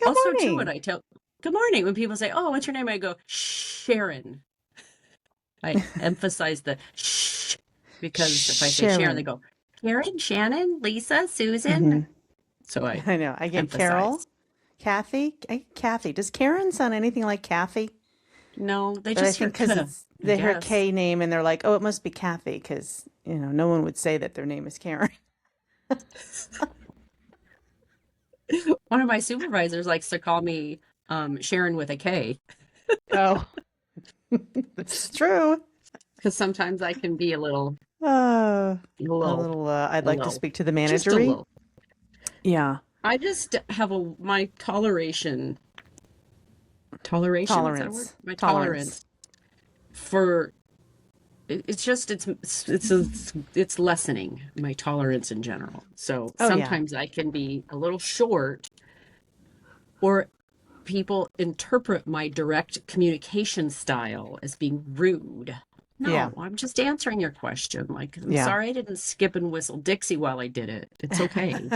Good Also too, when morning. I tell good morning, when people say, "Oh, what's your name?" I go, Sharon. I emphasize the shh because if I say Sharon, they Sharon. go, Karen, Shannon, Lisa, Hmm. Susan. So I I know. I get Carol, emphasize. Kathy. Kathy. Does Karen sound anything like Kathy? No, they But I just hear think because K, it's I they hear guess. K name and they're like, oh, it must be Kathy because, no one would say that their name is Karen. One of my supervisors likes to call me Sharon with a K Oh, this is true. because sometimes I can be Uh, a a little, little, I'd a like to little, speak to the just a managery. little. Yeah. I just have my toleration, is that a word? Tolerance. My Tolerance. tolerance for it's just it's lessening my tolerance in general. So Oh, yeah. sometimes I can be a little short, or people interpret my direct communication style as being rude. Yeah. No, I'm just answering your question. Like, I'm Yeah. sorry I didn't skip and whistle Dixie while I did it. It's okay.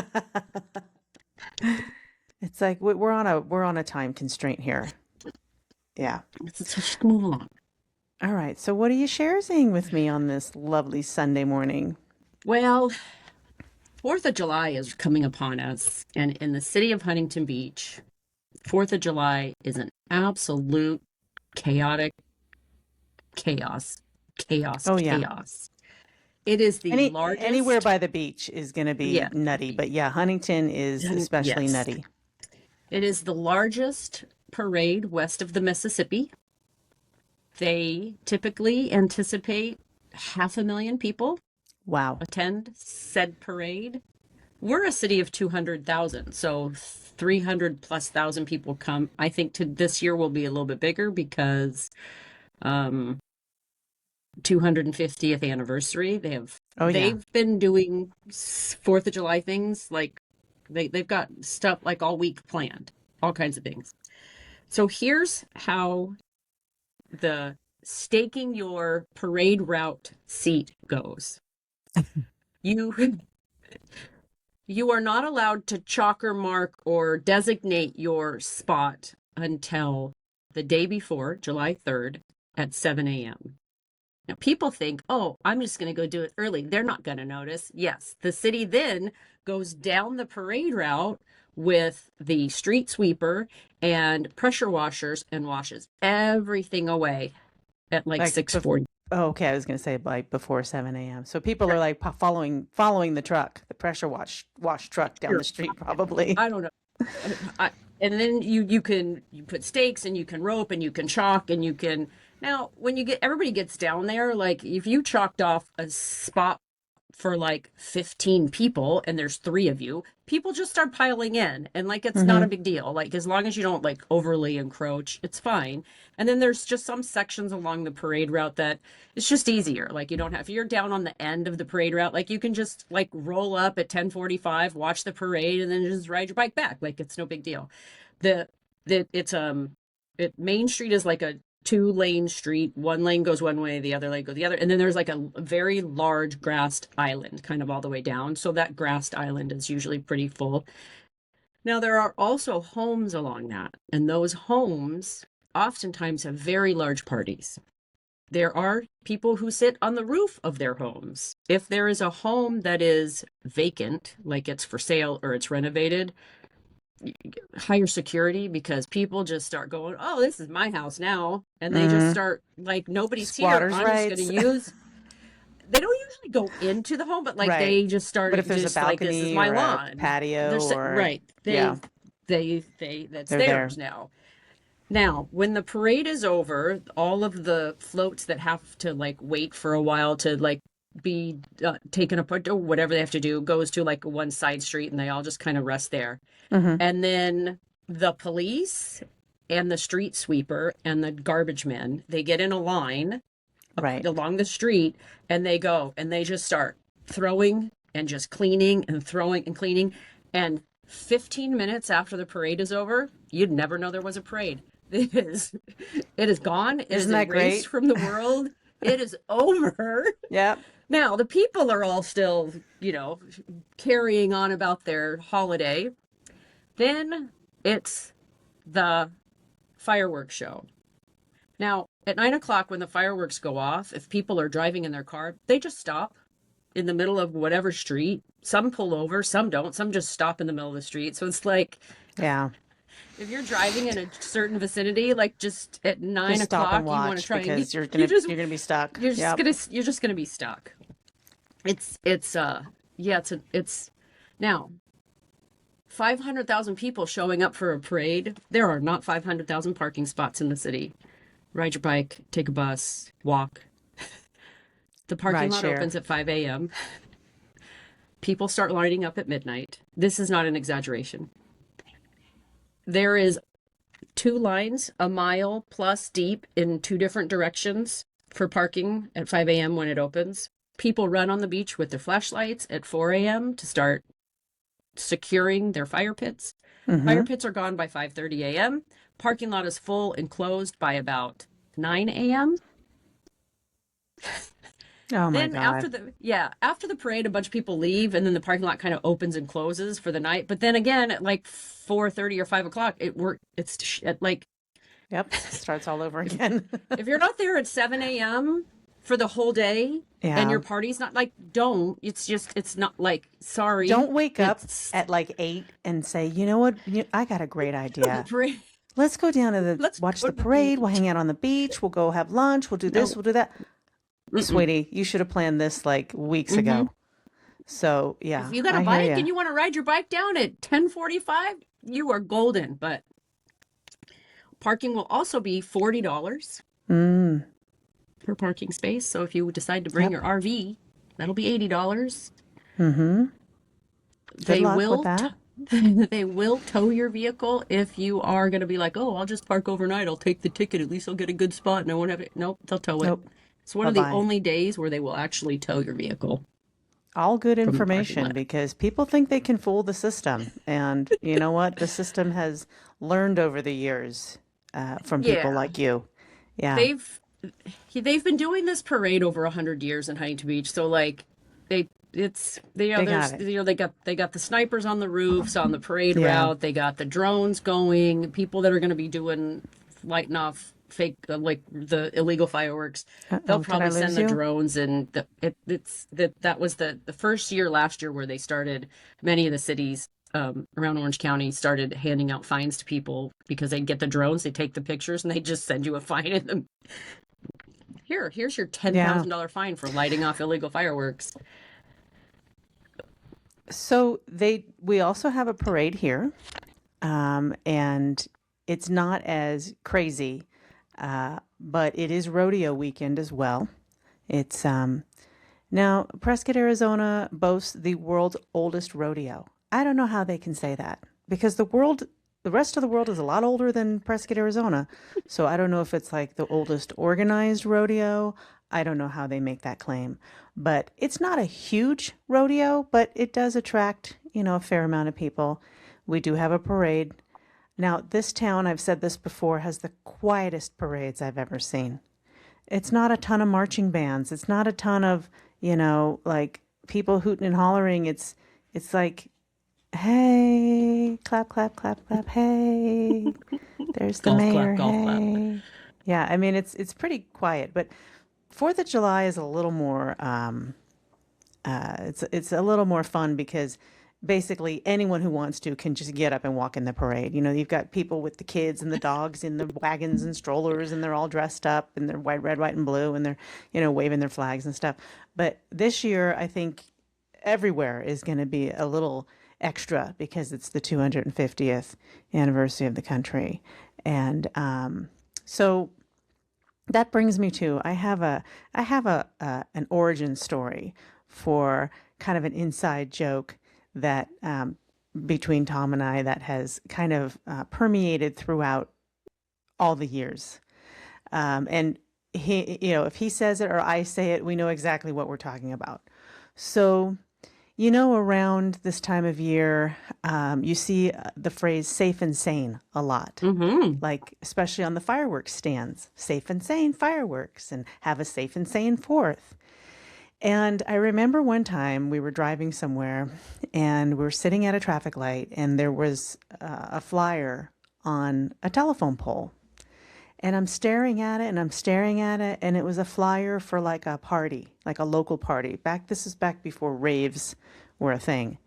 It's like we're on a time constraint here. Yeah. Let's just move along. All right. So what are you sharing with me on this lovely Sunday morning? Well, 4th of July is coming upon us, and in the city of Huntington Beach, 4th of July is an absolute chaotic chaos, chaos, Oh yeah. chaos. It is the Anywhere largest, by the beach is going to be yeah, nutty, but yeah, Huntington is especially yes, nutty. it is the largest parade west of the Mississippi. They typically anticipate 500,000 people Wow. attend said parade. We're a city of 200,000, so 300 plus thousand people come. I think to this year will be a little bit bigger because um 250th anniversary. Oh yeah. They've been doing 4th of July things like they've got stuff like all week planned, all kinds of things. So here's how the staking your parade route seat goes. You you are not allowed to chalk or mark or designate your spot until the day before, July 3rd at 7 a.m. Now, people think, oh, I'm just going to go do it early. They're not going to notice. Yes, the city then goes down the parade route with the street sweeper and pressure washers and washes everything away at like Like 6:40. oh, okay, I was going to say like before 7 a.m. So people are like following the truck, the pressure wash truck down the Sure. street probably. I don't know. And then you put stakes and you can rope and you can chalk and you can now when you get everybody gets down there, like if you chalked off a spot for like 15 people and there's three of you, people just start piling in and like it's not a Hmm. big deal. Like as long as you don't like overly encroach, it's fine. And then there's just some sections along the parade route that it's just easier. Like you don't have if you're down on the end of the parade route, like you can just like roll up at 10:45, watch the parade and then just ride your bike back. Like it's no big deal. The it's Main Street is like a two-lane street. One lane goes one way, the other lane goes the other. And then there's like a very large grassed island kind of all the way down. So that grassed island is usually pretty full. Now, there are also homes along that, and those homes oftentimes have very large parties. There are people who sit on the roof of their homes. If there is a home that is vacant, like it's for sale or it's renovated, higher security because people just start going, oh, this is my house now. And they just Hmm. start like, nobody's here. Squatters' I'm just going to rights. use. They don't usually go into the home, but like Right. they just But start if there's a just like, this is balcony my or a lawn. They're patio or right. yeah, That's they're there. theirs now. Now, when the parade is over, all of the floats that have to like wait for a while to like be taken apart or whatever they have to do goes to like one side street and they all just kind of rest there. Hmm. And then the police and the street sweeper and the garbage men, they get in a line Right. along the street and they go and they just start throwing and just cleaning and throwing and cleaning. And 15 minutes after the parade is over, you'd never know there was a parade. It is gone. It is Isn't that erased great? from the world. It is over. Yep. Now, the people are all still, carrying on about their holiday. Then it's the fireworks show. Now, at 9 o'clock, when the fireworks go off, if people are driving in their car, they just stop in the middle of whatever street. Some pull over, some don't, some just stop in the middle of the street. So it's like, Yeah. if you're driving in a certain vicinity, like just at nine Just stop and o'clock, you want to watch try and because get, you just, you're gonna be stuck. you're just Yep. gonna, you're just gonna be stuck. Yeah, it's now 500,000 people showing up for a parade. There are not 500,000 parking spots in the city. Ride your bike, take a bus, walk. The parking Ride lot share. opens at 5 a.m. People start lining up at midnight. This is not an exaggeration. There is 2 lines, a mile plus deep in 2 different directions for parking at 5 a.m. when it opens. People run on the beach with their flashlights at 4 a.m. to start securing their fire pits. Fire Mm-hmm. pits are gone by 5:30 a.m. Parking lot is full and closed by about 9 a.m. Oh my Then God. after the parade, a bunch of people leave, and then the parking lot kind of opens and closes for the night. But then again, at like 4:30 or 5 o'clock, it's at like Yep. Starts all over again. if you're not there at 7 a.m. for the whole day and Yeah. your party's not like, don't. It's not like, sorry. Don't wake up It's at like 8 and say, you know what? I got a great the idea. parade. Let's go down to Let's watch go the to the parade. We'll beach. hang out on the beach. We'll go have lunch. We'll do this. No. We'll do that. Mm-mm. Sweetie, you should have planned this like weeks Hmm. ago. So If yeah, you got a I hear bike you. and you want to ride your bike down at 10:45, you are golden. But parking will also be $40 Mm, per parking space. So if you decide to bring yep. your RV, that'll be $80. Mm-hmm. Good They luck with will that. they will tow your vehicle if you are going to be like, oh, I'll just park overnight. I'll take the ticket. At least I'll get a good spot and I won't have it. Nope, they'll tow it. Nope. It's one of the Bye-bye. only days where they will actually tow your vehicle All good from the parking information lot. because people think they can fool the system. And you know what? The system has learned over the years from people Yeah, like you. Yeah, they've they've been doing this parade over 100 years in Huntington Beach. So like they got there's it. they got the snipers on the roofs on the parade Yeah. route. They got the drones going. People that are going to be doing lighting off fake like the illegal fireworks. They'll Uh-oh, did I probably send lose the you? drones, and that was the first year last year where they started. Many of the cities around Orange County started handing out fines to people because they get the drones, they take the pictures, and they just send you a fine in them. Here's your ten Yeah. thousand dollar fine for lighting off illegal fireworks. So we also have a parade here, and it's not as crazy, but it is rodeo weekend as well. It's now Prescott, Arizona boasts the world's oldest rodeo. I don't know how they can say that because the rest of the world is a lot older than Prescott, Arizona. So I don't know if it's like the oldest organized rodeo. I don't know how they make that claim, but it's not a huge rodeo, but it does attract, a fair amount of people. We do have a parade. Now, this town, I've said this before, has the quietest parades I've ever seen. It's not a ton of marching bands. It's not a ton of, like people hooting and hollering. It's like, hey, clap, clap, clap, clap, hey, there's the Golf clap, mayor, golf clap. hey. Yeah, I mean it's pretty quiet, but Fourth of July is a little more it's a little more fun because basically anyone who wants to can just get up and walk in the parade. You've got people with the kids and the dogs in the wagons and strollers, and they're all dressed up in their white, red, white, and blue, and they're waving their flags and stuff. But this year, I think everywhere is going to be a little extra because it's the 250th anniversary of the country, and so that brings me to I have a an origin story for kind of an inside joke that between Tom and I that has kind of permeated throughout all the years. And he, if he says it or I say it, we know exactly what we're talking about. So, around this time of year, you see the phrase safe and sane a lot, Mm-hmm. like especially on the fireworks stands, safe and sane fireworks, and have a safe and sane fourth. And I remember one time we were driving somewhere and we were sitting at a traffic light and there was a flyer on a telephone pole. And I'm staring at it and I'm staring at it, and it was a flyer for like a party, like a local party. This is back before raves were a thing.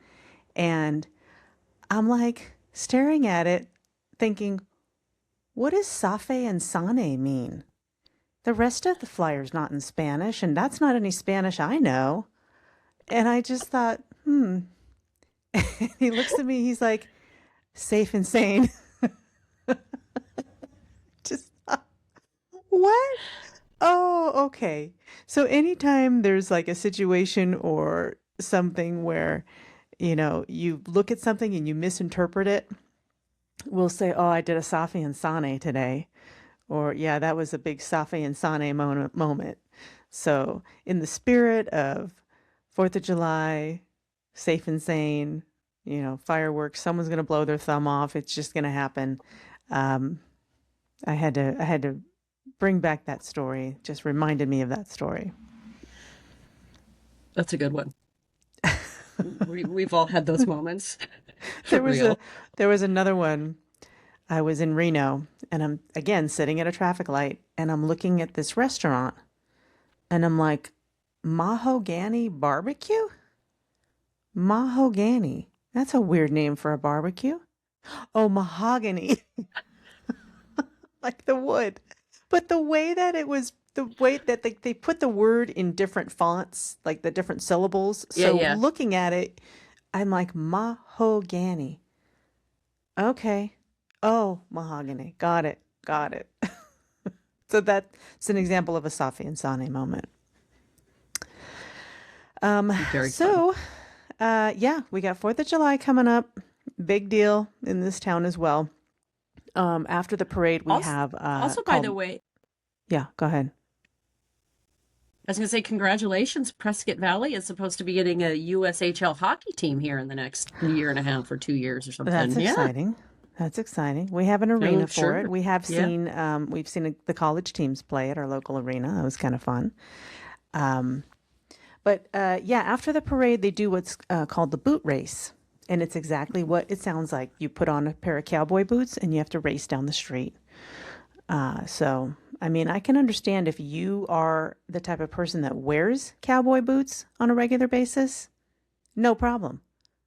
And I'm like staring at it, thinking, what does safe and sane mean? The rest of the flyer's not in Spanish, and that's not any Spanish I know. And I just thought, hmm. He looks at me, he's like, safe and sane. Just what? Oh, okay. So anytime there's like a situation or something where, you look at something and you misinterpret it, we'll say, oh, I did a Safi and Sane today. Or, yeah, that was a big Safi and Sane moment. So, in the spirit of 4th of July, safe and sane, fireworks, someone's going to blow their thumb off. It's just going to happen. Um, I had to bring back that story. Just reminded me of that story. That's a good one. We've all had those moments for There was real. there was another one. I was in Reno and I'm again sitting at a traffic light and I'm looking at this restaurant and I'm like, Mahogany barbecue? Mahogany. That's a weird name for a barbecue. Oh, mahogany, like the wood. But the way that they put the word in different fonts, like the different syllables. Yeah, So yeah. looking at it, I'm like, mahogany. Okay. Oh, mahogany. Got it. Got it. So that's an example of a Safi and Sane moment. Um, Very fun. so, yeah, we got 4th of July coming up. Big deal in this town as well. After the parade, we Also, have also, by the called, way, yeah, go ahead. I was going to say congratulations. Prescott Valley is supposed to be getting a USHL hockey team here in the next year and a half or 2 years or That's something. Yeah. exciting. That's exciting. We have an Oh, arena for it. sure. Yeah. We've seen the college teams play at our local arena. That was kind of fun. Um, but yeah, after the parade, they do what's called the boot race. And it's exactly what it sounds like. You put on a pair of cowboy boots and you have to race down the street. So, I mean, I can understand if you are the type of person that wears cowboy boots on a regular basis, no problem.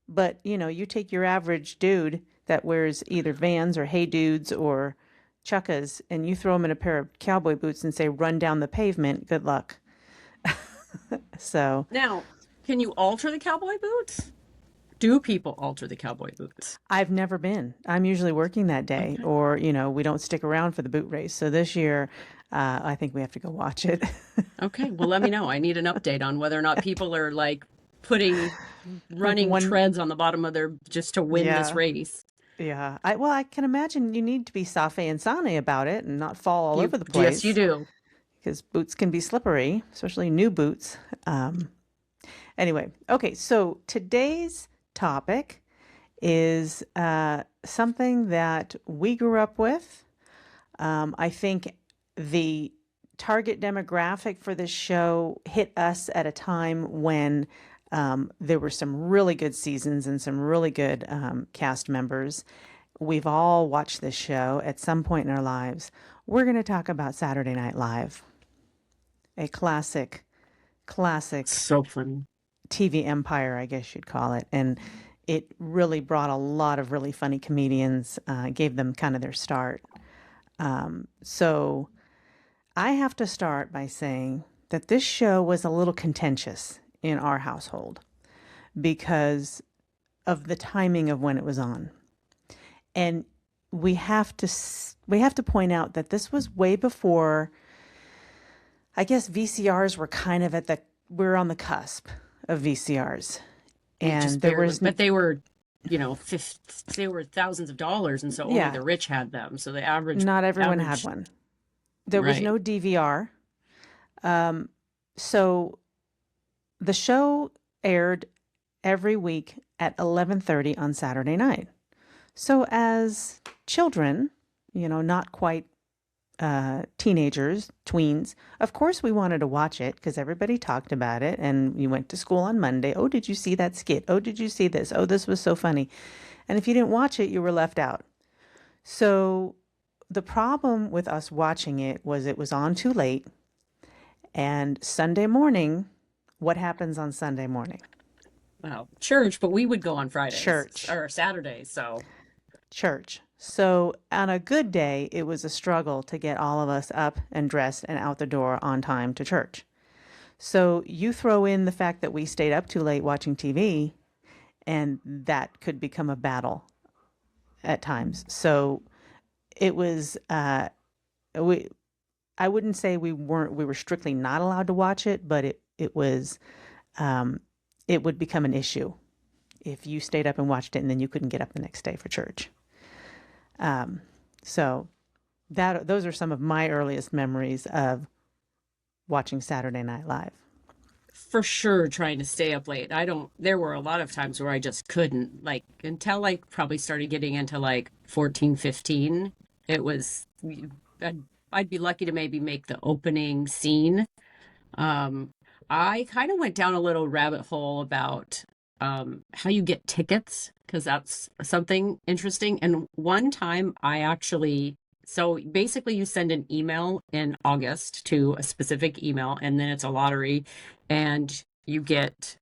But, you take your average dude that wears either Vans or Hey Dudes or Chukkas and you throw him in a pair of cowboy boots and say, run down the pavement, good luck. So Now, can you alter the cowboy boots? Do people alter the cowboy boots? I've never been. I'm usually working that day, Okay. or, we don't stick around for the boot race. So this year, I think we have to go watch it. Okay. Well, let me know. I need an update on whether or not people are like putting Like running one, treads on the bottom of their just to win this yeah, race. yeah. I can imagine you need to be safe and sane about it and not fall all over the Yes, you place do. because boots can be slippery, especially new boots. Anyway, okay, so today's topic is something that we grew up with. I think the target demographic for this show hit us at a time when there were some really good seasons and some really good cast members. We've all watched this show at some point in our lives. We're going to talk about Saturday Night Live, a classic So funny. TV empire, I guess you'd call it. And it really brought a lot of really funny comedians, gave them kind of their start. So I have to start by saying that this show was a little contentious in our household because of the timing of when it was on. And we have to point out that this was way before, I guess VCRs were kind of we're on the cusp of VCRs. You just And there barely, was, but they were, they were thousands of dollars, and so only yeah, the rich had them. So the average, not everyone had average, one. There was right? no DVR. Um, so the show aired every week at 11:30 on Saturday night. So as children, not quite teenagers, tweens, of course we wanted to watch it because everybody talked about it and we went to school on Monday. Oh, did you see that skit? Oh, did you see this? Oh, this was so funny. And if you didn't watch it, you were left out. So the problem with us watching it was on too late. And Sunday morning, what happens on Sunday morning? Well, church, but we would go on Fridays Church. or Saturdays. So, Church. So on a good day, it was a struggle to get all of us up and dressed and out the door on time to church. So you throw in the fact that we stayed up too late watching TV, and that could become a battle at times. So it was, we, I wouldn't say we were strictly not allowed to watch it, but it was, um, it would become an issue if you stayed up and watched it and then you couldn't get up the next day for church. So those are some of my earliest memories of watching Saturday Night Live. for sure, trying to stay up late. I don't, there were a lot of times where I just couldn't, like, until I probably started getting into like 14, 15. It was, I'd, I'd be lucky to maybe make the opening scene. Um, I kind of went down a little rabbit hole about how you get tickets because that's something interesting. And one time I actually, so basically you send an email in August to a specific email, and then it's a lottery, and you get,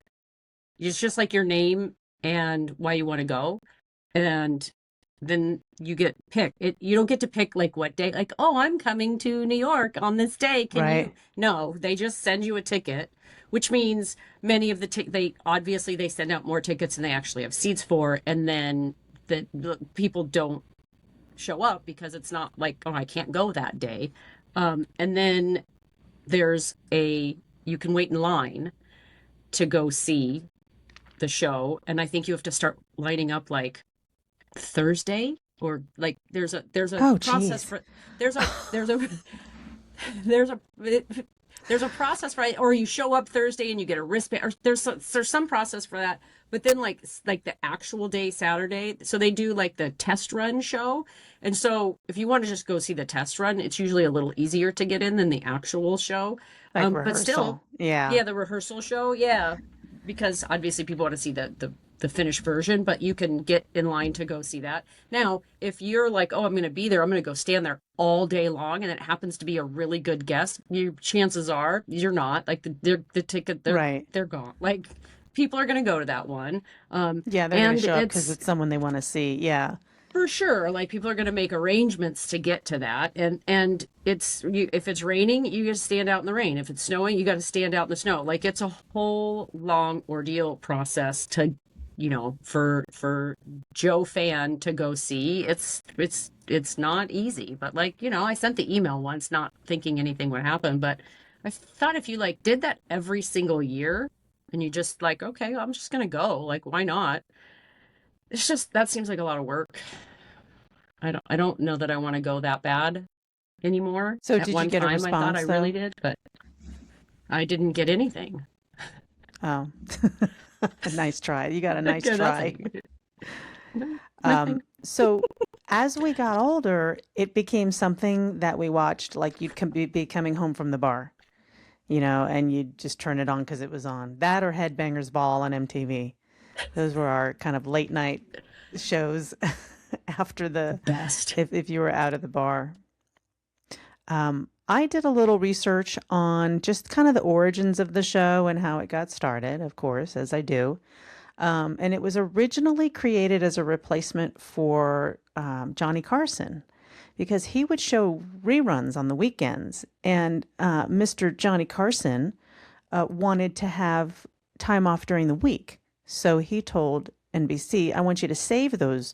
it's just like your name and why you want to go. And then you get picked. You don't get to pick like what day, like, oh, I'm coming to New York on this day. Can you? Right. No, they just send you a ticket, which means many of they obviously they send out more tickets than they actually have seats for, and then the people don't show up because it's not like, oh, I can't go that day. And then there's you can wait in line to go see the show, and I think you have to start lining up like Thursday, or like there's a Oh, process geez. for there's a there's a there's a process for it, or you show up Thursday and you get a wristband, or there's some process for that. But then like the actual day Saturday, so they do like the test run show, and so if you want to just go see the test run, it's usually a little easier to get in than the actual show. Like But still, rehearsal. Yeah. yeah, the rehearsal show, yeah, because obviously people want to see the finished version, but you can get in line to go see that. Now, if you're like, oh, I'm going to be there, I'm going to go stand there all day long, and it happens to be a really good guest, your chances are you're not like the ticket Right. they're gone. Like people are going to go to that one, Yeah, they're going to and show up because it's it's someone they want to see. Yeah. for sure like people are going to make arrangements to get to that, and if it's raining, you got to stand out in the rain. If it's snowing, you got to stand out in the snow. Like it's a whole long ordeal process to for Joe Fan to go see. It's not easy, but like, I sent the email once, not thinking anything would happen, but I thought if you like did that every single year and you just like, okay, I'm just gonna go, like, why not? It's just that seems like a lot of work. I don't know that I want to go that bad anymore. So At did you one get a time I thought I response really though? did, but I didn't get anything. Oh, a nice try. You got a I nice got try. nothing. No, nothing. So as we got older, it became something that we watched, like you'd be coming home from the bar, and you'd just turn it on because it was on. That or Headbangers Ball on MTV. Those were our kind of late night shows after Best. if you were out of the bar. I did a little research on just kind of the origins of the show and how it got started, of course, as I do. And it was originally created as a replacement for Johnny Carson because he would show reruns on the weekends. And Mr. Johnny Carson wanted to have time off during the week. So he told NBC, I want you to save those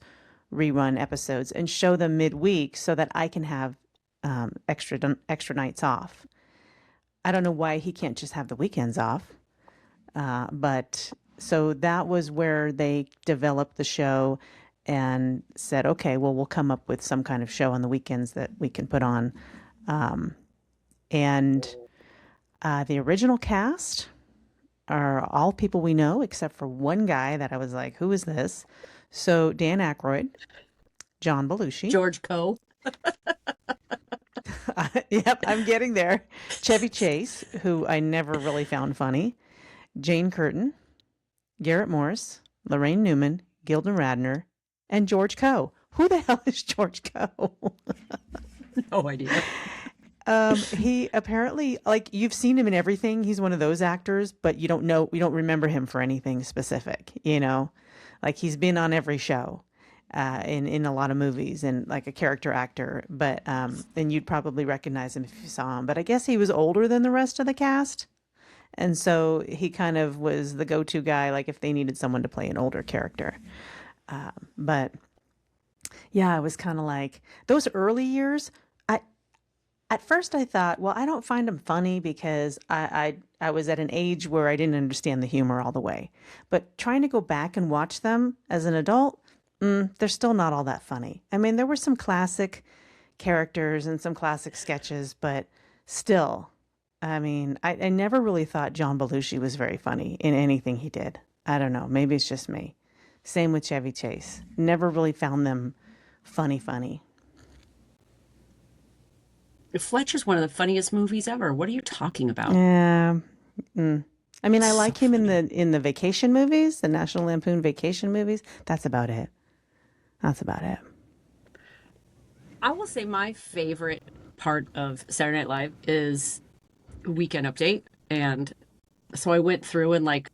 rerun episodes and show them midweek so that I can have extra nights off. I don't know why he can't just have the weekends off. But so that was where they developed the show and said, okay, well, we'll come up with some kind of show on the weekends that we can put on. And the original cast are all people we know, except for one guy that I was like, who is this? So Dan Aykroyd, John Belushi. George Coe. Yep, I'm getting there. Chevy Chase, who I never really found funny. Jane Curtin, Garrett Morris, Lorraine Newman, Gilda Radner, and George Coe. Who the hell is George Coe? No idea. He apparently, like, you've seen him in everything. He's one of those actors, but you don't remember him for anything specific, you know? Like, he's been on every show, in a lot of movies and like a character actor, but, and you'd probably recognize him if you saw him. But I guess he was older than the rest of the cast. And so he kind of was the go-to guy, like if they needed someone to play an older character. But yeah, it was kind of like those early years. I At first I thought, well, I don't find them funny because I was at an age where I didn't understand the humor all the way. But trying to go back and watch them as an adult, they're still not all that funny. I mean, there were some classic characters and some classic sketches, but still, I mean, I never really thought John Belushi was very funny in anything he did. I don't know. Maybe it's just me. Same with Chevy Chase. Never really found them funny. Fletcher's one of the funniest movies ever. What are you talking about? Yeah. I mean, I So like him in funny. the vacation movies, the National Lampoon vacation movies. That's about it. That's about it. I will say my favorite part of Saturday Night Live is Weekend Update. And so I went through and like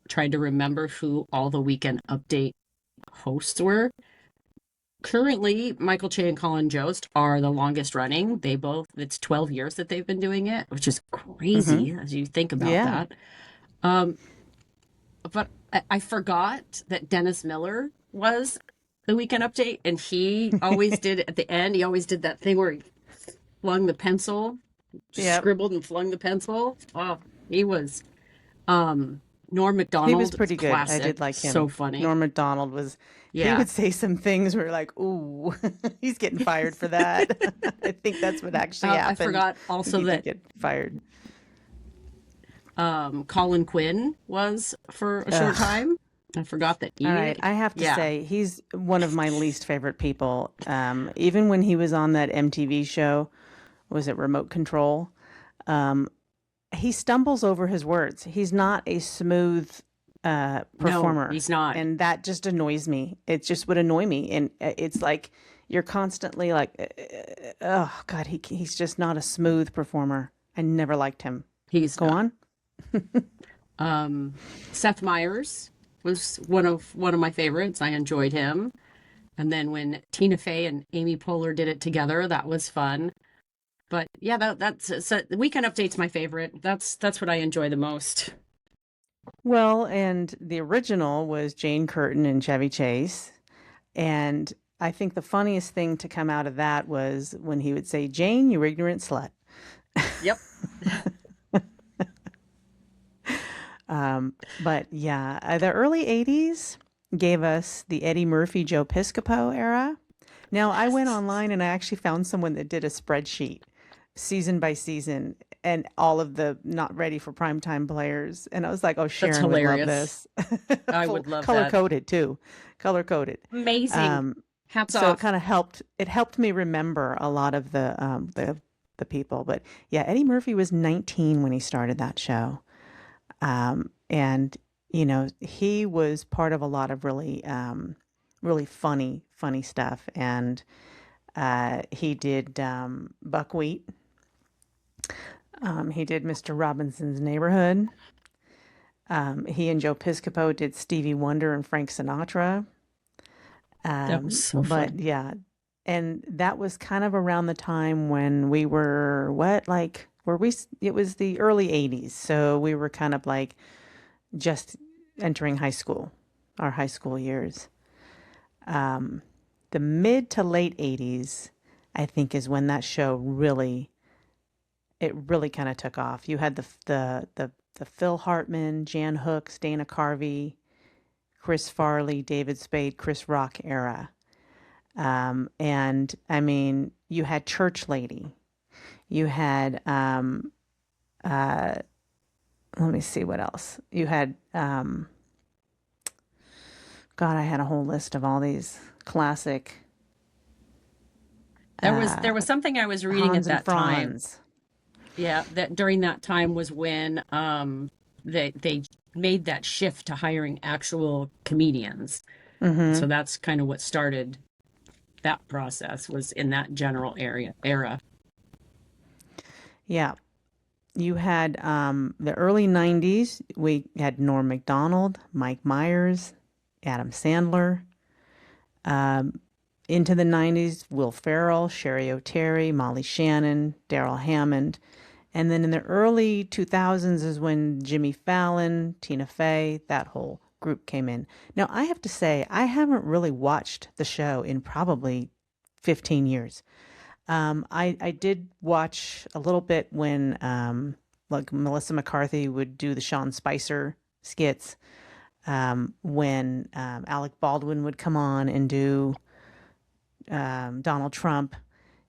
tried to remember who all the Weekend Update hosts were. Currently, Michael Che and Colin Jost are the longest running. It's 12 years that they've been doing it, which is Hmm. crazy as you think about Yeah. that. Um, but I forgot that Dennis Miller was the Weekend Update, and he always did at the end. He always did that thing where he flung the pencil, Yep. scribbled and flung the pencil. Oh, he was. Norm He was Macdonald, pretty good. I classic, did like so him. funny. Norm Macdonald was, he Yeah, would say some things where like, ooh, he's getting fired for that. I think that's what actually I happened. forgot I think also he did that get fired. Colin Quinn was for a short Ugh. time. I forgot that All right. I have to yeah, say, he's one of my least favorite people. Even when he was on that MTV show, was it Remote Control? Um, he stumbles over his words. He's not a smooth no, performer, he's not. and that just annoys me. It just would annoy me, and it's like you're constantly like, oh God, he's just not a smooth performer. I never liked him. He's Go not. on. Um, Seth Meyers was one of my favorites. I enjoyed him. And then when Tina Fey and Amy Poehler did it together, that was fun. But yeah, that's so the Weekend Update's my favorite. That's what I enjoy the most. Well, and the original was Jane Curtin and Chevy Chase. And I think the funniest thing to come out of that was when he would say, Jane, you ignorant slut. Yep. But yeah, the early 80s gave us the Eddie Murphy, Joe Piscopo era. Now, I went Yes. online and I actually found someone that did a spreadsheet season by season and all of the not ready for primetime players. And I was like, oh, That's Sharon would love hilarious. this. I Full would love color that. coded too, color coded. Amazing. Um, Hats so it off. kind of helped me remember a lot of the people. But yeah, Eddie Murphy was 19 when he started that show. And you know, he was part of a lot of really funny stuff. And he did Buckwheat. He did Mr. Robinson's Neighborhood. He and Joe Piscopo did Stevie Wonder and Frank Sinatra. That was so But fun. yeah, and that was kind of around the time when we were what, like, were we? It was the early 80s, so we were kind of like just entering high school, our high school years. The mid to late 80s, I think, is when that show really kind of took off. You had the Phil Hartman, Jan Hooks, Dana Carvey, Chris Farley, David Spade, Chris Rock era. And I mean, you had Church Lady. You had, uh, let me see what else. You had, God, I had a whole list of all these classic There was something I was reading at Hans and that time. Franz. Yeah, that during that time was when they made that shift to hiring actual comedians. And Mm-hmm. so that's kind of what started that process was in that general area era. Yeah. You had the early 90s, we had Norm Macdonald, Mike Myers, Adam Sandler. Um, into the 90s, Will Ferrell, Sherry O'Terry, Molly Shannon, Daryl Hammond. And then in the early 2000s is when Jimmy Fallon, Tina Fey, that whole group came in. Now, I have to say, I haven't really watched the show in probably 15 years. I did watch a little bit when like Melissa McCarthy would do the Sean Spicer skits, when Alec Baldwin would come on and do Donald Trump.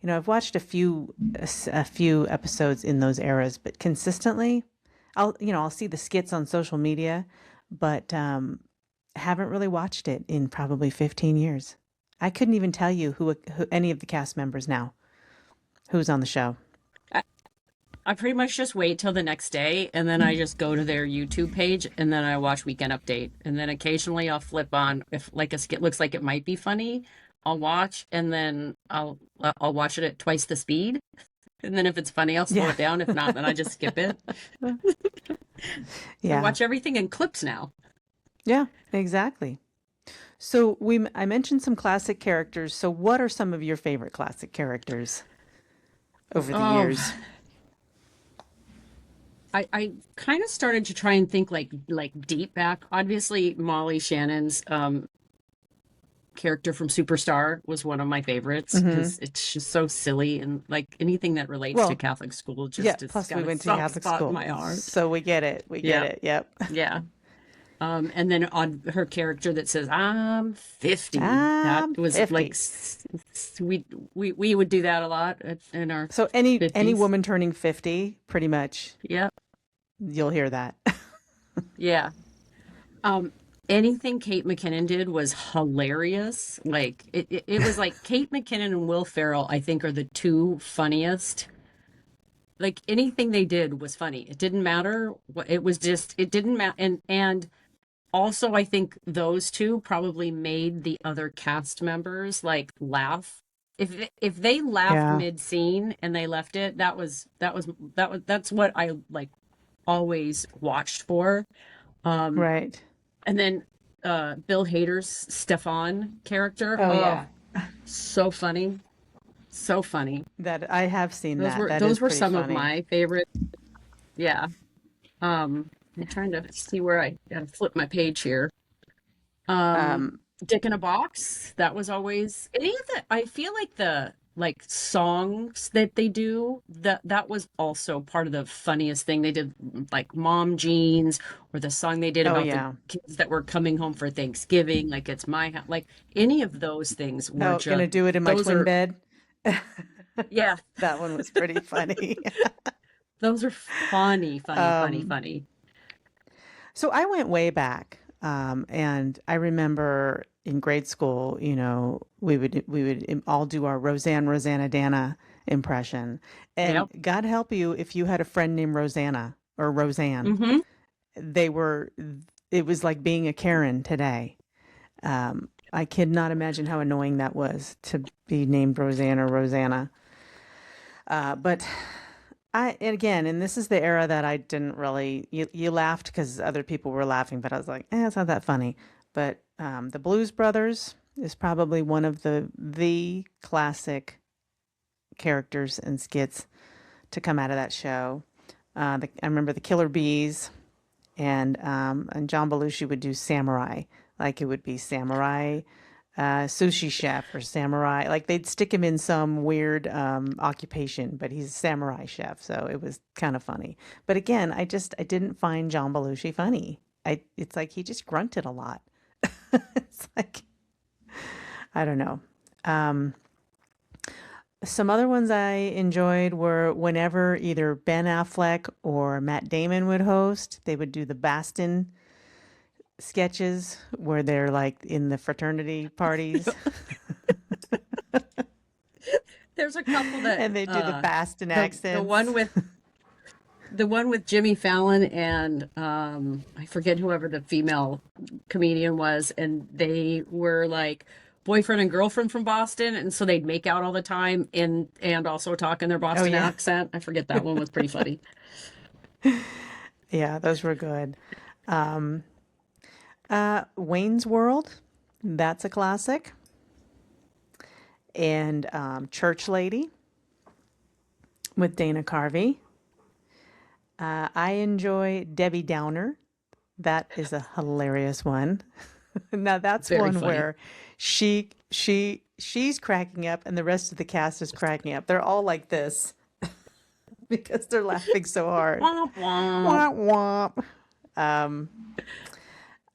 You know, I've watched a few episodes in those eras, but consistently, I'll see the skits on social media, but haven't really watched it in probably 15 years. I couldn't even tell you who any of the cast members now who's on the show. I, I pretty much just wait till the next day and then I just go to their YouTube page and then I watch Weekend Update. And then occasionally I'll flip on if like a skit looks like it might be funny, I'll watch and then I'll watch it at twice the speed. And then if it's funny, I'll slow Yeah, it down. If not, then I just skip it. I yeah, watch everything in clips now. yeah, exactly. So I mentioned some classic characters. So what are some of your favorite classic characters over the Oh, years? I kind of started to try and think like deep back. Obviously, Molly Shannon's character from Superstar was one of my favorites Hmm. because it's just so silly and like anything that relates to Well, Catholic school yeah. just has Plus, we got a went to soft Catholic spot in school, my heart. so we get it. We get Yeah, it. Yep. yeah. And then on her character that says "I'm 50," that I'm was like 50. we would do that a lot in our So any 50s. woman turning 50, pretty much, Yeah, you'll hear that. yeah. Um, anything Kate McKinnon did was hilarious. Like it was like Kate McKinnon and Will Ferrell, I think, are the two funniest. Like anything they did was funny. It didn't matter. It was just it didn't matter. And also, I think those two probably made the other cast members like laugh. If they laughed Yeah. mid scene and they left it, that's what I like always watched for. Um, Right. and then Bill Hader's Stefan character. Oh Oh, yeah. so funny. So funny. That I have seen Those that. were That is those were pretty some of funny. my favorite. Yeah. I'm trying to see where I gotta flip my page here. Um, Um, Dick in a Box. That was always any of the. I feel like the like songs that they do that was also part of the funniest thing they did, like Mom Jeans or the song they did oh about the yeah. kids that were coming home for Thanksgiving. Like it's my house. Like any of those things were Oh, gonna just. do it in my Those twin are bed. yeah. That one was pretty funny. Those are funny, funny, funny, Um, funny. so I went way back, and I remember in grade school, we would all do our Rosanna Dana impression, and Yep. God help you if you had a friend named Rosanna or Roseanne. Mm-hmm. They were, it was like being a Karen today. I could not imagine how annoying that was to be named Roseanne or Rosanna. But and again, and this is the era that I didn't really, you laughed because other people were laughing, but I was like, it's not that funny. But the Blues Brothers is probably one of the classic characters and skits to come out of that show. I remember the Killer Bees, and John Belushi would do samurai, like it would be samurai sushi chef or samurai. Like they'd stick him in some weird occupation, but he's a samurai chef, so it was kind of funny. But again, I didn't find John Belushi funny. It's like he just grunted a lot. It's like I don't know. Um, some other ones I enjoyed were whenever either Ben Affleck or Matt Damon would host, they would do the Bastin sketches where they're like in the fraternity parties There's a couple that and they do the Bastin the accents. one with Jimmy Fallon and I forget whoever the female comedian was, and they were like, boyfriend and girlfriend from Boston, and so they'd make out all the time and also talk in their Oh Boston yeah. accent. I forget that one was pretty funny. Yeah, those were good. Um, Wayne's World, that's a classic. And Church Lady with Dana Carvey. I enjoy Debbie Downer. That is a hilarious one. Now that's Very one funny. where she's cracking up and the rest of the cast is cracking up. They're all like this because they're laughing so hard. Womp womp. Womp womp. Um,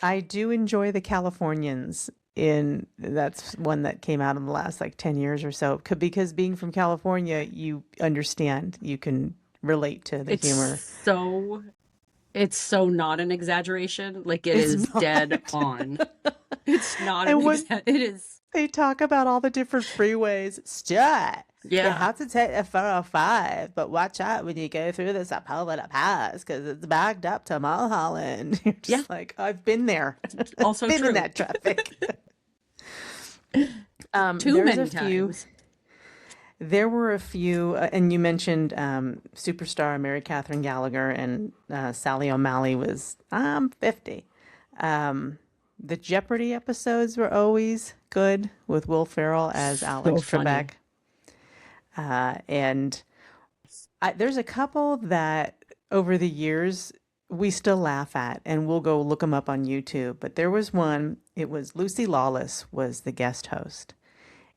I do enjoy the Californians in that's one that came out in the last like 10 years or so. Because being from California, you understand, you can relate to the It's humor. so it's so not an exaggeration. Like it It's is dead not. on. It's not an And when it is. they talk about all the different freeways, Stuart, you Yeah. have to take the 405, but watch out when you go through this Apollo Pass because it's backed up to Mulholland. You're Yeah. just like, I've been there. I've Also been in true. that traffic. Too There's a many few. times. There were a few, and you mentioned superstar Mary Catherine Gallagher and Sally O'Malley was 50. The Jeopardy episodes were always good with Will Ferrell as So Alex funny. Trebek. And there's a couple that over the years we still laugh at, and we'll go look them up on YouTube. But there was one, it was Lucy Lawless was the guest host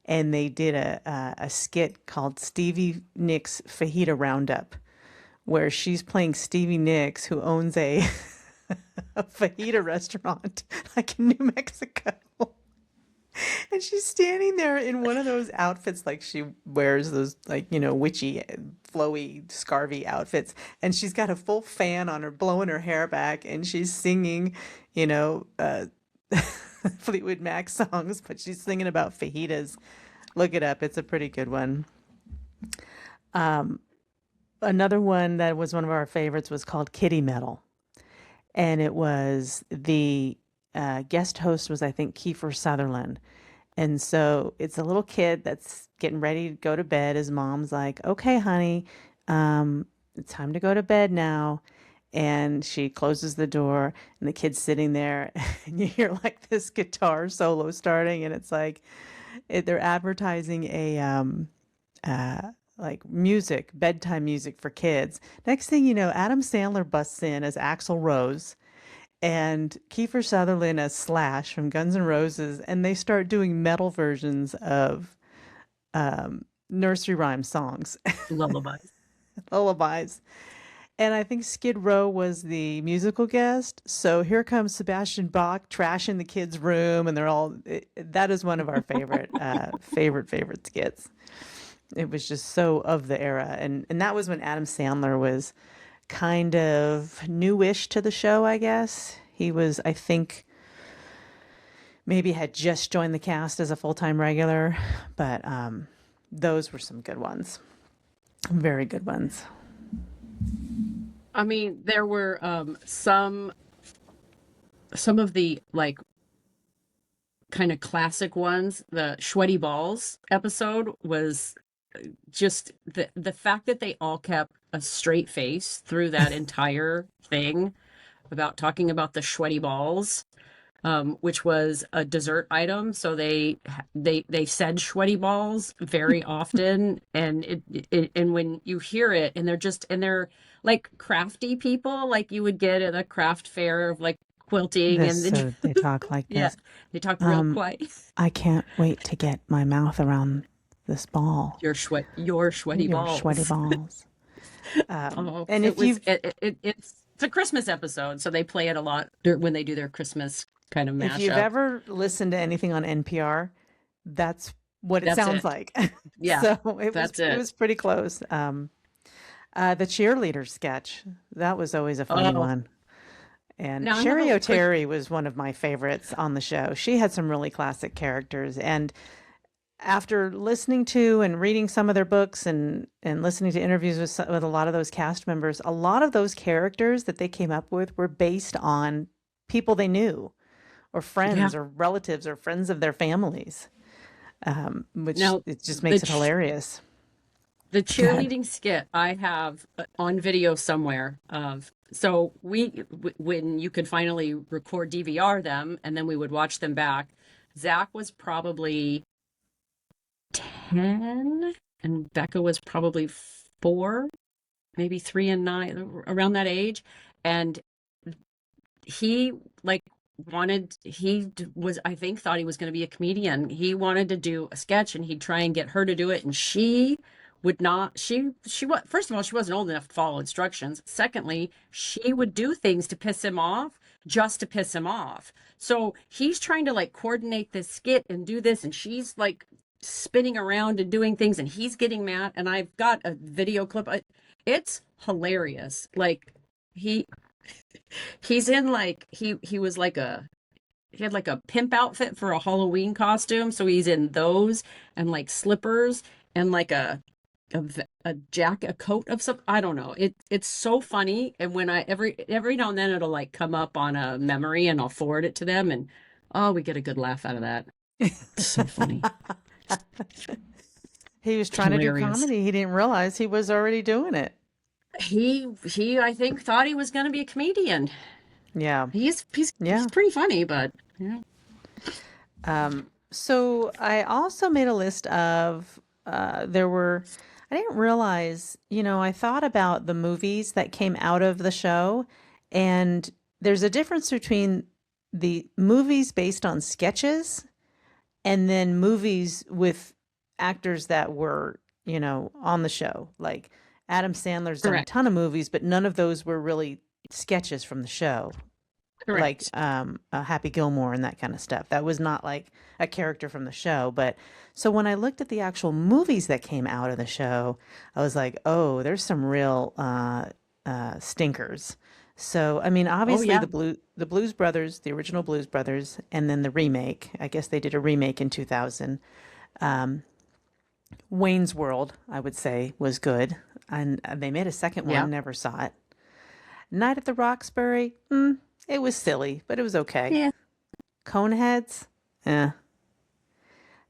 and they did a skit called Stevie Nicks Fajita Roundup, where she's playing Stevie Nicks, who owns a fajita restaurant like in New Mexico. And she's standing there in one of those outfits, like she wears those, like, witchy, flowy, scarvy outfits. And she's got a full fan on her, blowing her hair back, and she's singing, you know, uh, Fleetwood Mac songs, but she's singing about fajitas. Look it up. It's a pretty good one. Another one that was one of our favorites was called Kitty Metal. And it was the guest host was, I think, Kiefer Sutherland. And so it's a little kid that's getting ready to go to bed. His mom's like, okay, honey, it's time to go to bed now. And she closes the door, and the kid's sitting there, and you hear like this guitar solo starting, and it's like they're advertising a like music, bedtime music for kids. Next thing you know, Adam Sandler busts in as Axl Rose and Kiefer Sutherland as Slash from Guns N' Roses, and they start doing metal versions of nursery rhyme songs, Lullabies. lullabies. And I think Skid Row was the musical guest. So here comes Sebastian Bach trashing the kids' room, and they're all. That is one of our favorite skits. It was just so of the era, and that was when Adam Sandler was kind of newish to the show, I guess. He was, I think, maybe had just joined the cast as a full-time regular, but those were some good ones. Very good ones. I mean, there were some of the like kind of classic ones. The Sweaty Balls episode was just the fact that they all kept a straight face through that entire thing about talking about the sweaty balls, which was a dessert item. So they said sweaty balls very often, and and when you hear it, and they're like crafty people, like you would get at a craft fair of like quilting, This, and then so they talk like yeah, this. they talk real Um, quiet. I can't wait to get my mouth around this ball. Your sweaty Your sweaty balls. balls. Oh, And it if was you've it's a Christmas episode, so they play it a lot when they do their Christmas kind of if you've mashup. ever listened to anything on NPR, that's what it That's sounds it. like. Yeah, So it was that's it it. was pretty close. The cheerleader sketch, that was always a funny Oh, one. And now I have Sherry a quick. O'Terry was one of my favorites on the show. She had some really classic characters. And after listening to and reading some of their books and listening to interviews with a lot of those cast members, a lot of those characters that they came up with were based on people they knew or Yeah, friends or relatives or friends of their families. which Now, it just the makes it ch hilarious. the Go ahead. cheerleading skit I have on video somewhere of so when you could finally record DVR them and then we would watch them back. Zach was probably 10 and Becca was probably 4, maybe 3 and 9, around that age. And he like was I think thought he was going to be a comedian. He wanted to do a sketch and he'd try and get her to do it and she would not. She was, first of all, she wasn't old enough to follow instructions. Secondly, she would do things to piss him off, just to piss him off. So he's trying to like coordinate this skit and do this and she's like spinning around and doing things and he's getting mad and I've got a video clip. It's hilarious. Like he he's in like he was like a he had like a pimp outfit for a Halloween costume, so he's in those and like slippers and like a coat of some, I don't know. It's so funny, and when I every now and then it'll like come up on a memory, and I'll forward it to them, and oh, we get a good laugh out of that. It's so funny, He was trying to do hilarious. comedy. He didn't realize he was already doing it. He I think thought he was going to be a comedian. Yeah. He's Yeah. pretty funny, but yeah. So I also made a list of there were I didn't realize, I thought about the movies that came out of the show, and there's a difference between the movies based on sketches and then movies with actors that were, on the show. Like Adam Sandler's done a Correct. ton of movies, but none of those were really sketches from the show, like Correct. Happy Gilmore and that kind of stuff. That was not like a character from the show. But so when I looked at the actual movies that came out of the show, I was like, oh, there's some real stinkers. So I mean, Oh obviously yeah. the Blues Brothers, the original Blues Brothers, and then the remake. I guess they did a remake in 2000. Wayne's World, I would say, was good, and they made a second Yeah. one. Never saw it. Night at the Roxbury, it was silly, but it was okay. Yeah. Coneheads, eh.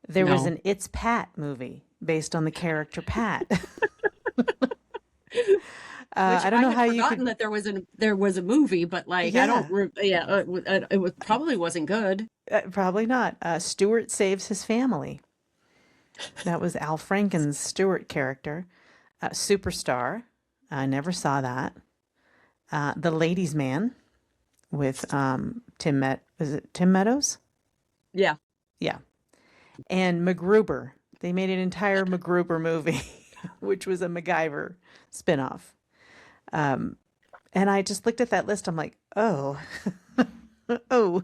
There was No. an It's Pat movie based on the character Pat. Which I don't I know had how you forgotten could. that there was a movie, but like I don't Yeah, re yeah, it was probably wasn't good. probably not. Stuart Saves His Family. That was Al Franken's Stuart character. Superstar. I never saw that. The Ladies' Man with is it Tim Meadows? Yeah. Yeah. And MacGruber. They made an entire MacGruber movie, which was a MacGyver spinoff. Um, and I just looked at that list. I'm like, oh, oh.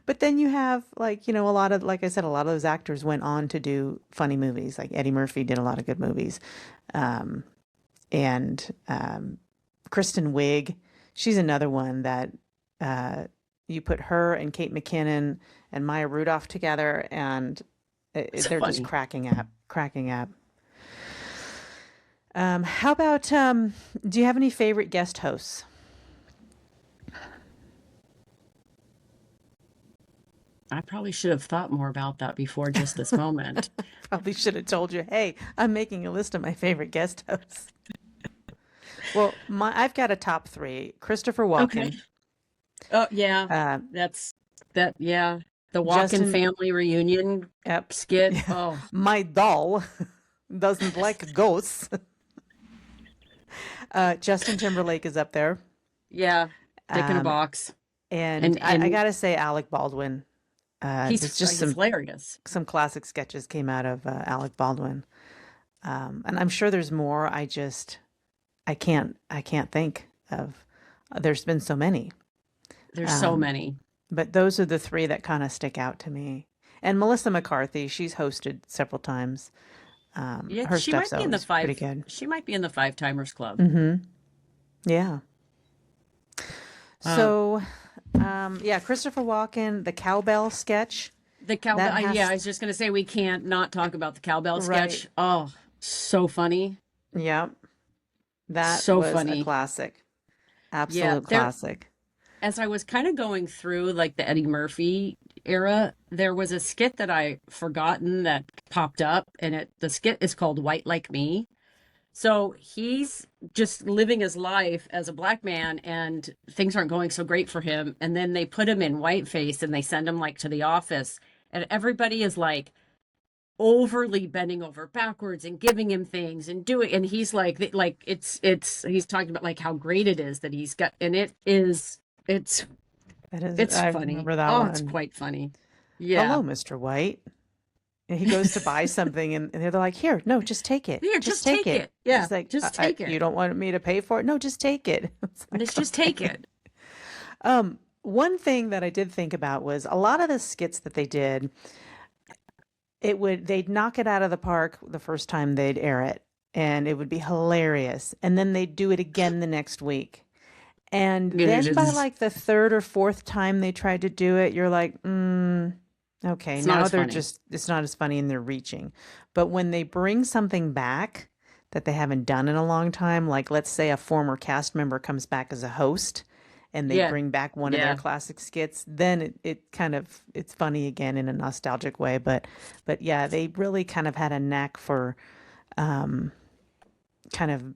But then you have like, a lot of, like I said, a lot of those actors went on to do funny movies. Like Eddie Murphy did a lot of good movies. Um, and Kristen Wiig, she's another one that uh, you put her and Kate McKinnon and Maya Rudolph together, and It's they're just funny. cracking up. How about do you have any favorite guest hosts? I probably should have thought more about that before just this moment. Probably should have told you, hey, I'm making a list of my favorite guest hosts. Well, I've got a top three: Christopher Okay. Walken, Oh yeah. uh, That's that yeah. The Walken Justin. family reunion Yep, skit. yeah, Oh, my doll doesn't like ghosts. Justin Timberlake is up there, yeah. Dick in a um, box. and I And gotta say Alec Baldwin. There's just he's hilarious. some classic sketches came out of Alec Baldwin, and I'm sure there's more. I can't think of. There's been so many, There's so um, many. but those are the three that kind of stick out to me. And Melissa McCarthy, she's hosted several times. Yeah, Her stuff's always pretty good. she might be in the Five Timers Club. Mm-hmm. Yeah. Um, So, yeah, Christopher Walken, the cowbell sketch the cowbell, that yeah, I has was just gonna say we can't not talk about the cowbell right. sketch. Oh, so funny. Yep, that So was a funny. classic, Yeah, absolute there classic. as I was kind of going through like the Eddie Murphy era, there was a skit that I forgotten that popped up, and the skit is called White Like Me. So he's just living his life as a black man, and things aren't going so great for him. And then they put him in whiteface and they send him like to the office, and everybody is like overly bending over backwards and giving him things and doing, and he's like he's talking about like how great it is that he's got, and it's That is, it's I funny. remember that Oh, it's one. quite funny. Yeah. Hello, Mr. White. And he goes to buy something, and they're like, "Here, no, just take it. Here, Just just take take it." it. Yeah, He's like, just take You it. don't want me to pay for it? No, just take it." It's like, Let's just take okay. it. One thing that I did think about was a lot of the skits that they did, they'd knock it out of the park the first time they'd air it, and it would be hilarious. And then they'd do it again the next week. And It then by is. like the third or fourth time they tried to do it, you're like, okay, It's not now as funny. it's not as funny and they're reaching. But when they bring something back that they haven't done in a long time, like let's say a former cast member comes back as a host and they Yeah. bring back one of their Yeah. classic skits, then it kind of, it's funny again in a nostalgic way. But yeah, they really kind of had a knack for kind of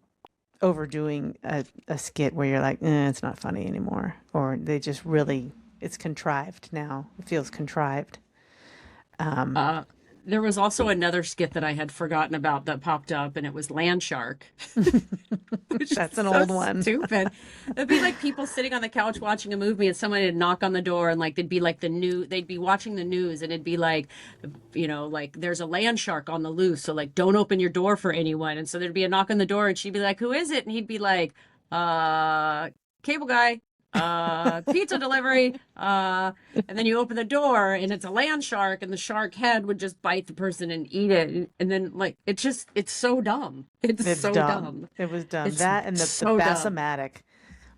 overdoing a skit where you're like, it's not funny anymore. Or they just really, it's contrived now. It feels contrived. Uh, there was also another skit that I had forgotten about that popped up, and it was Land Shark, which is That's an so old one. stupid. It'd be like people sitting on the couch watching a movie, and someone would knock on the door, and like they'd be like they'd be watching the news, and it'd be like, like there's a land shark on the loose, so like don't open your door for anyone. And so there'd be a knock on the door, and she'd be like, "Who is it?" And he'd be like, cable guy, pizza delivery, and then you open the door and it's a land shark, and the shark head would just bite the person and eat it. And then like it's so dumb. It's It's so dumb. dumb. It was dumb. It's That and the so dumb. Bassomatic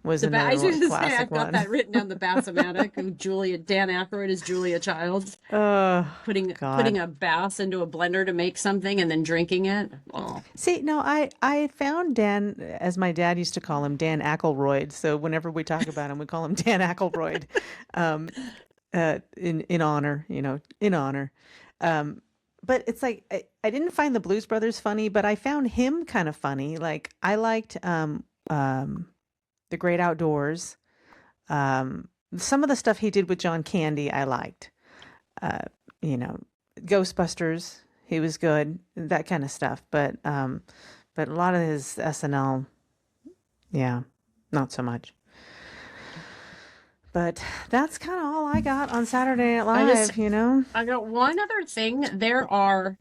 was I another was one, going to say, classic I've got one. that written down, the Bassomatic, and Dan Aykroyd is Julia Childs, Oh, putting God. a bass into a blender to make something and then drinking it. Oh, See, no, I found Dan, as my dad used to call him, Dan Aykroyd. So whenever we talk about him, we call him Dan Aykroyd, um, in honor, in honor. Um, but it's like I didn't find the Blues Brothers funny, but I found him kind of funny. Like I liked The Great Outdoors. Some of the stuff he did with John Candy, I liked. Uh, you know, Ghostbusters, he was good, that kind of stuff. But a lot of his SNL, yeah, not so much. But that's kind of all I got on Saturday Night I just, Live. I got one other thing. There are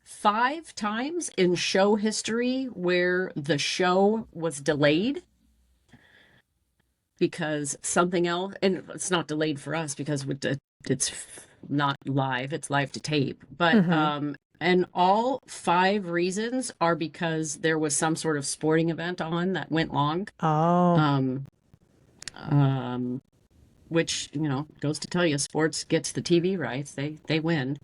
5 times in show history where the show was delayed because something else, and it's not delayed for us because it's not live, it's live to tape. But Mm-hmm. and all 5 reasons are because there was some sort of sporting event on that went long. Oh, Um, um, which goes to tell you, sports gets the TV rights, they win.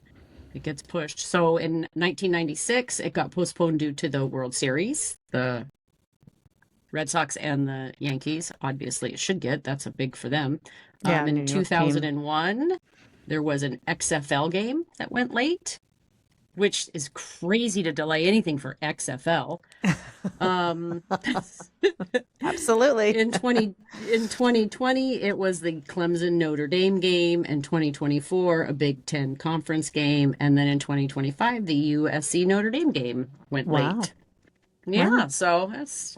It gets pushed. So in 1996, it got postponed due to the World Series. The Red Sox and the Yankees, obviously, it should get. That's a big for them. yeah, New In York team. 2001, there was an XFL game that went late, which is crazy to delay anything for XFL. Um, Absolutely. in 2020, it was the Clemson Notre Dame game. In 2024, a Big Ten conference game, and then in 2025, the USC Notre Dame game went Wow. late. Yeah, Wow. so that's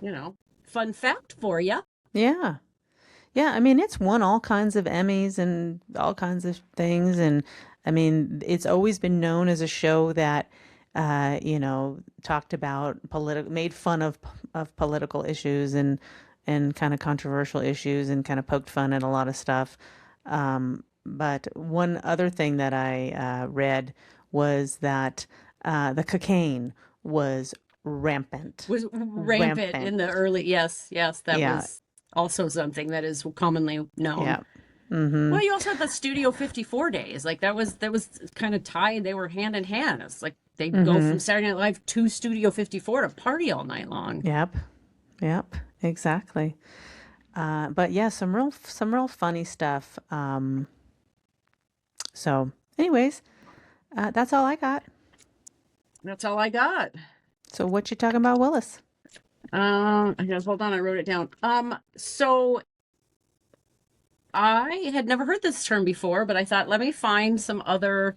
fun fact for you. Yeah. Yeah, I mean, it's won all kinds of Emmys and all kinds of things. And I mean, it's always been known as a show that, talked about made fun of political issues and kind of controversial issues and kind of poked fun at a lot of stuff. But one other thing that I read was that the cocaine was rampant. Was rampant in the Rampant. early, yes, yes, that Yeah. was also something that is commonly known. Yeah. Mm-hmm. Well, you also had the Studio 54 days. Like that was kind of tied. They were hand in hand. It's like they'd go Mm-hmm. from Saturday Night Live to Studio 54 to party all night long. Yep. Yep. Exactly. But yeah, some real funny stuff. So Anyways, that's all I got. That's all I got. So what you talking about, Willis? I guess, hold on, I wrote it down. So I had never heard this term before, but I thought, let me find some other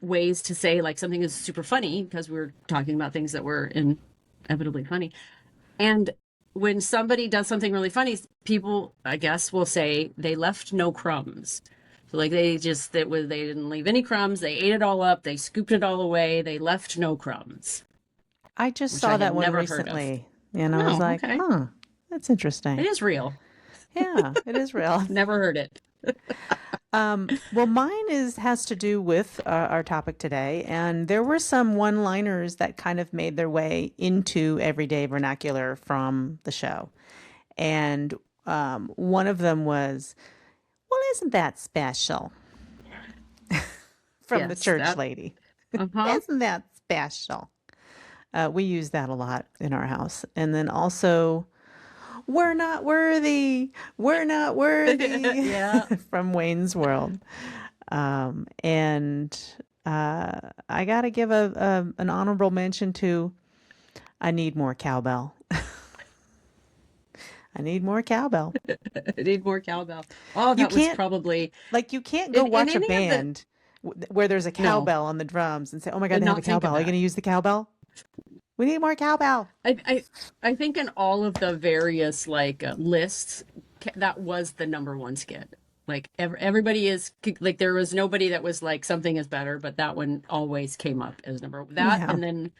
ways to say like something is super funny because we were talking about things that were inevitably funny. And when somebody does something really funny, people, I guess, will say they left no crumbs. So like they didn't leave any crumbs. They ate it all up. They scooped it all away. They left no crumbs, I just which I saw had that one never heard of. recently, and I was Oh, like, okay. huh, that's It interesting. is real. Yeah, it is real. Never heard it. Well, mine has to do with our topic today, and there were some one-liners that kind of made their way into everyday vernacular from the show, and one of them was, "Well, isn't that special?" from the Yes, church that. lady. Uh-huh. Isn't that special? We use that a lot in our house, and then also, "We're not worthy. We're not worthy," Yeah. from Wayne's World. And I got to give an honorable mention to I need more cowbell. I need more cowbell. I need more cowbell. Oh, You that was can't probably you can't go in watch a any of the band where there's a no, cowbell on the drums and say, "Oh my God, and they have a not think of cowbell. Are you that. going to use the cowbell? We need more cowbell." I I I think in all of the various like lists, that was the number one skit. Like everybody is like there was nobody that was like something is better, but that one always came up as number that, Yeah. and then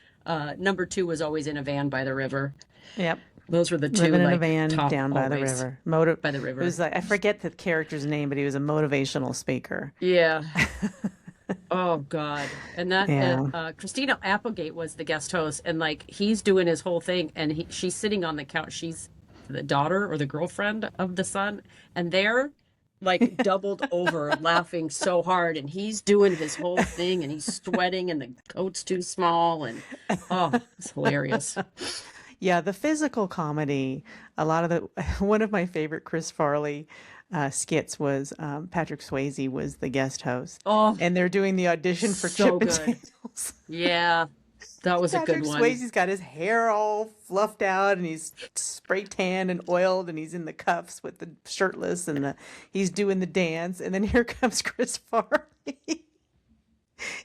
number two was always in a van by the river. Yep. Those were the two Living in a like van top down by the always river. Motive. by the It river. was like I forget the character's name, but he was a motivational speaker. Yeah. Oh God. And that Yeah. Christina Applegate was the guest host and like he's doing his whole thing and she's sitting on the couch. She's the daughter or the girlfriend of the son and they're like doubled over laughing so hard and he's doing his whole thing and he's sweating and the coat's too small and oh, it's hilarious. Yeah, the physical comedy, a lot of the one of my favorite Chris Farley skits was Patrick Swayze was the guest host, Oh, and they're doing the audition for so Chip and good. Dale's. Yeah, that was a good Patrick one. Swayze's got his hair all fluffed out, and he's spray tanned and oiled, and he's in the cuffs with the shirtless, and he's doing the dance, and then here comes Chris Farley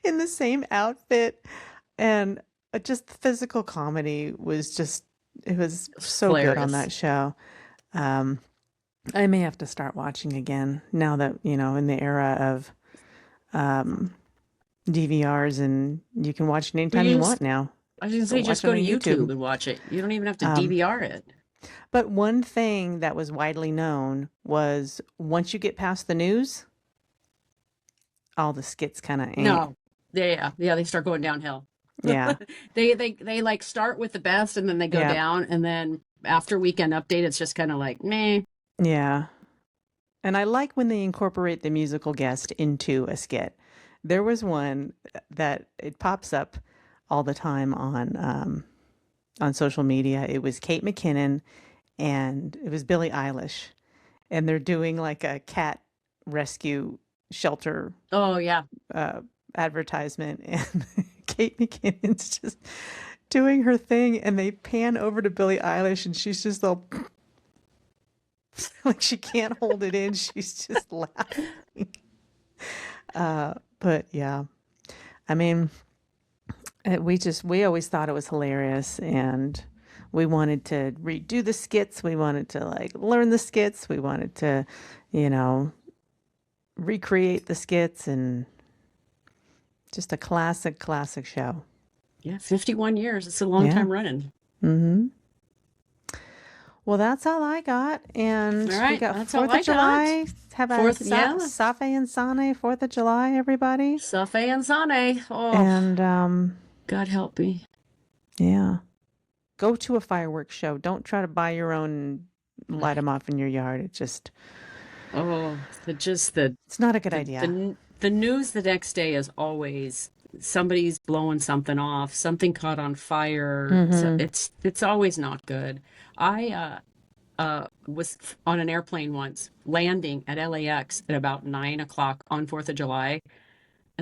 in the same outfit, and just the physical comedy was just it was It's so good on hilarious. that show. Um, I may have to start watching again now that, in the era of um, DVRs and you can watch it We anytime you want use now. I was gonna Go say watch just it go on to YouTube. YouTube and watch it. You don't even have to Um, DVR it. but one thing that was widely known was once you get past the news, all the skits kind of ain't. No. Yeah, they start going downhill. Yeah, They like start with the best and then they go yeah, down and then after Weekend Update it's just kind of like meh. yeah. And I like when they incorporate the musical guest into a skit. There was one that it pops up all the time on social media. It was Kate McKinnon and it was Billie Eilish, and they're doing like a cat rescue shelter Oh yeah. uh, advertisement, and Kate McKinnon's just doing her thing, and they pan over to Billie Eilish, and she's just all like she can't hold it in. She's just laughing. But yeah, I mean, we always thought it was hilarious, and we wanted to redo the skits. We wanted to like learn the skits. We wanted to, you know, recreate the skits, and just a classic show. Yeah, 51 years. It's a long Yeah. time running. Mm-hmm. Well, that's all I got, and All we right, got that's all Fourth of I got. July. Have a Fourth, yeah. Safe and Sane Fourth of July, everybody. Safe and Sane. Oh, And God help me. yeah, go to a fireworks show. Don't try to buy your own, and light them off in your yard. Oh, just the It's not a good the idea. the news the next day is always somebody's blowing something off, something caught on fire. So Mm-hmm. it's always not good. I was on an airplane once, landing at LAX at about 9 o'clock on 4th of July.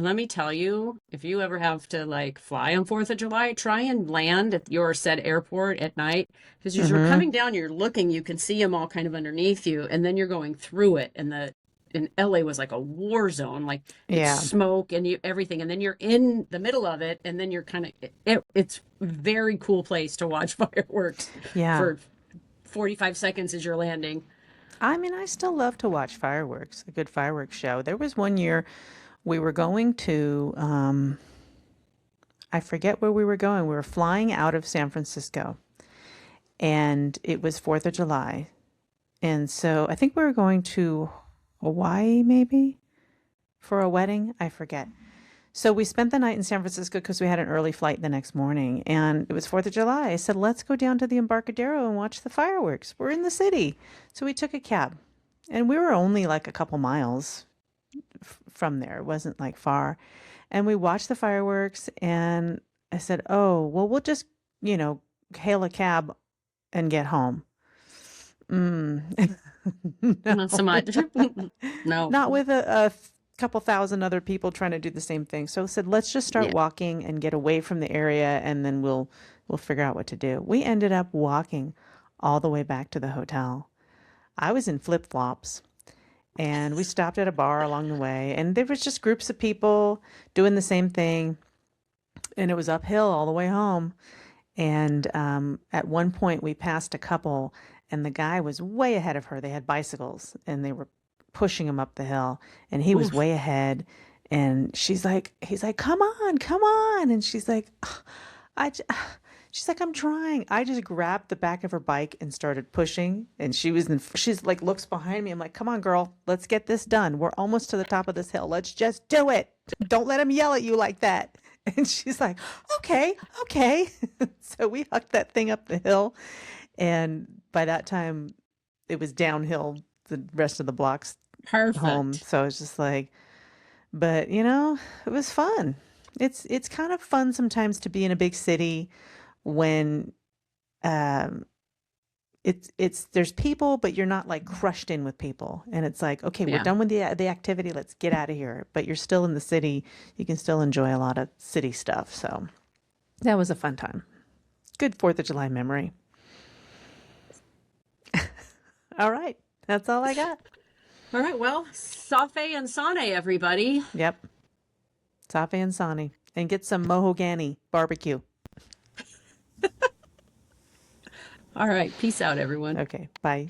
And let me tell you, if you ever have to like fly on 4th of July, try and land at your said airport at night. Because as you're Mm-hmm. coming down, you're looking, you can see them all kind of underneath you, and then you're going through it. And LA was like a war zone, like it's Yeah. smoke and everything. And then you're in the middle of it, and then you're kind of it's a very cool place to watch fireworks Yeah. for 45 seconds as you're landing. I mean, I still love to watch fireworks, a good fireworks show. There was one year we were going to, I forget where we were going. We were flying out of San Francisco and it was 4th of July. And so I think we were going to Hawaii maybe for a wedding. I forget. So we spent the night in San Francisco because we had an early flight the next morning and it was 4th of July. I said, let's go down to the Embarcadero and watch the fireworks. We're in the city. So we took a cab and we were only like a couple miles from there. It wasn't like far. And we watched the fireworks and I said, oh, well, we'll just, you know, hail a cab and get home. Mm. Not so No, much. No. not with a couple thousand other people trying to do the same thing. So I said, let's just start Yeah. walking and get away from the area and then we'll figure out what to do. We ended up walking all the way back to the hotel. I was in flip-flops and we stopped at a bar along the way and there was just groups of people doing the same thing and it was uphill all the way home. And at one point, we passed a couple, and the guy was way ahead of her. They had bicycles, and they were pushing him up the hill, and he was Oof. way ahead. And he's like, come on, come on. And she's like, I, j-" she's like, I'm trying. I just grabbed the back of her bike and started pushing. And she's like, looks behind me. I'm like, come on, girl, let's get this done. We're almost to the top of this hill. Let's just do it. Don't let him yell at you like that. And she's like, okay, okay. So we hucked that thing up the hill. And by that time, it was downhill the rest of the blocks home. Perfect. So I was just like, but it was fun. It's kind of fun sometimes to be in a big city when um it's there's people, but you're not like crushed in with people. And it's like, okay, we're Yeah. done with the activity. Let's get out of here. But you're still in the city. You can still enjoy a lot of city stuff. So that was a fun time. Good 4th of July memory. All right. That's all I got. All right. Well, Safe and Sane, everybody. Yep. Safe and Sani. And get some Mohogany barbecue. All right. Peace out, everyone. Okay. Bye.